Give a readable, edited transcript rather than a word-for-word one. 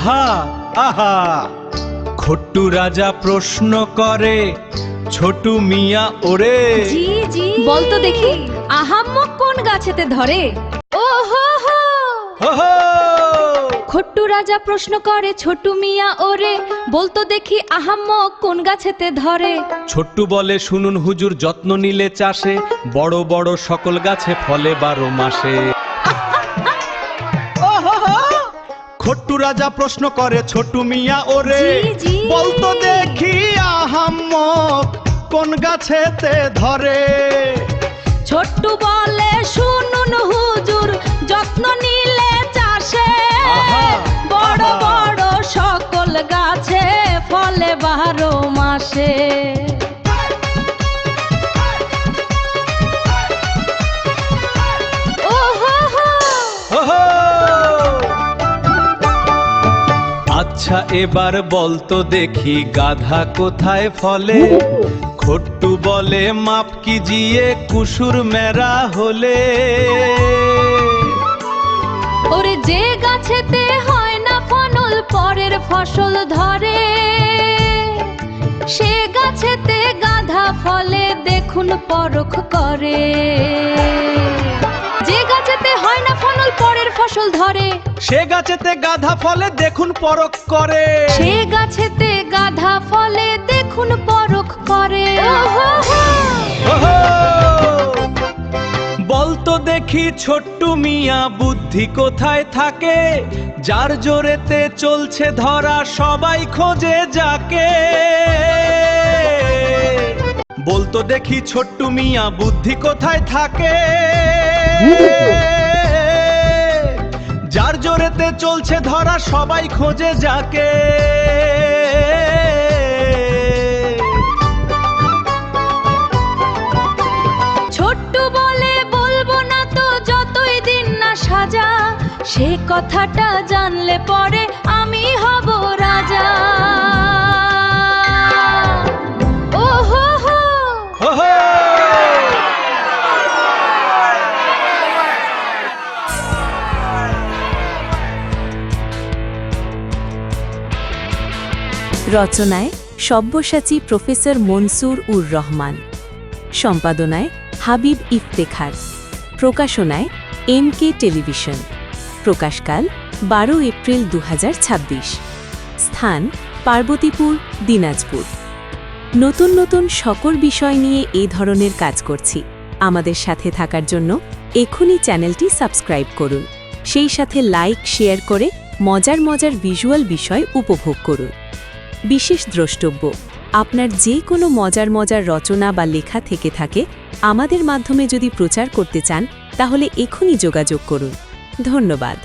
আহা আহা। খট্টু রাজা প্রশ্ন করে ছোটু মিয়া ওরে, জি জি বলতো দেখি আহাম্মক কোন গাছেতে ধরে? ও হো হো। হো হো। খট্টু রাজা প্রশ্ন করে ছোটু মিয়া ওরে, বলতো দেখি আহাম্মক কোন গাছেতে ধরে? ছোট্টু বলে শুনুন হুজুর, যত্ন নিলে চাষে বড় বড় সকল গাছে ফলে 12 মাসে। খট্টু রাজা প্রশ্ন করে ছোটু মিয়া ওরে, জি, জি। বলতো দেখি আহাম্মক কোন গাছেতে ধরে? ছোট্টু বলে শুনুন হুজুর, যত্ন নিলে চাষে আহা, বড় আহা। বড় সকল গাছে ফলে 12 মাসে। ও হো হো। ওহো! আচ্ছা এবার বলতো দেখি গাধা কোথায় ফলে? খট্টু বলে মাপ কিজিয়ে কুসুর মেরা হলে। ওরে যে গাছেতে হয় না ফলন পরের ফসল ধরে, সে গাছেতে গাধা ফলে দেখুন পরখ করে। যে গাছেতে হয় না ফলন পরের ফসল ধরে, সে গাছেতে গাধা ফলে দেখুন পরখ করে। সে গাছেতে গাধা ফলে দেখুন পরখ করে। ওহো হো। ওহো! বলতো দেখি ছোট্টু মিয়া বুদ্ধি কোথায় থাকে? যার জোরেতে চলছে ধরা সবাই খোঁজে যাকে। বলতো দেখি ছোট্টু মিয়া বুদ্ধি কোথায় থাকে? যার জোরেতে চলছে ধরা সবাই খোঁজে যাকে। ছোট্টু বলে বলবো না তো যতই দিন না সাজা, সে কথাটা জানলে পরে আমি হব রাজা। ও হো হো। ওহো! রচনায় সব্যসাচী প্রফেসর মনসুর উর রহমান, সম্পাদনায় হাবিব ইফতেখার, প্রকাশনায় MK টেলিভিশন, প্রকাশকাল 12 এপ্রিল 2026, স্থান পার্বতীপুর, দিনাজপুর। নতুন নতুন সকল বিষয় নিয়ে এই ধরনের কাজ করছি। আমাদের সাথে থাকার জন্য এখনই চ্যানেলটি সাবস্ক্রাইব করুন, সেই সাথে লাইক শেয়ার করে মজার মজার ভিজুয়াল বিষয় উপভোগ করুন। বিশেষ দ্রষ্টব্য, আপনার যে কোনো মজার মজার রচনা বা লেখা থেকে থাকে আমাদের মাধ্যমে যদি প্রচার করতে চান, তাহলে এখনই যোগাযোগ করুন। ধন্যবাদ।